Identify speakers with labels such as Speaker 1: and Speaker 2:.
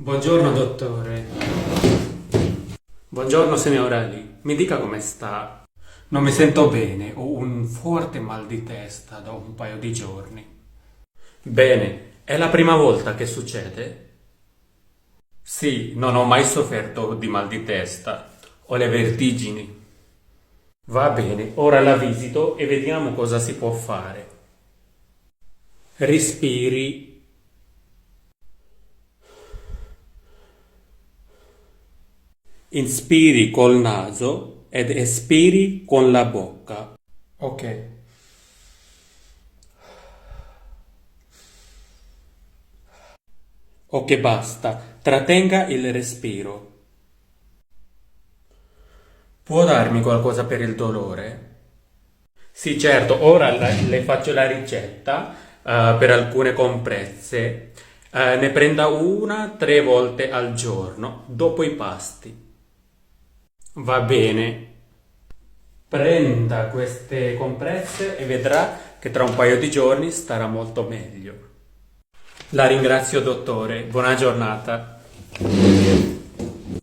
Speaker 1: Buongiorno dottore. Buongiorno signora Lee. Mi dica come sta. Non mi sento bene, ho un forte mal di testa da un paio di giorni. Bene, è la prima volta che succede? Sì, non ho mai sofferto di mal di testa. Ho le vertigini. Va bene, ora la visito e vediamo cosa si può fare. Respiri. Inspiri col naso ed espiri con la bocca. Ok. Ok, basta. Trattenga il respiro. Può darmi qualcosa per il dolore? Sì, certo. Ora le faccio la ricetta per alcune compresse. Ne prenda una 3 volte al giorno, dopo i pasti. Va bene. Prenda queste compresse e vedrà che tra un paio di giorni starà molto meglio. La ringrazio, dottore. Buona giornata.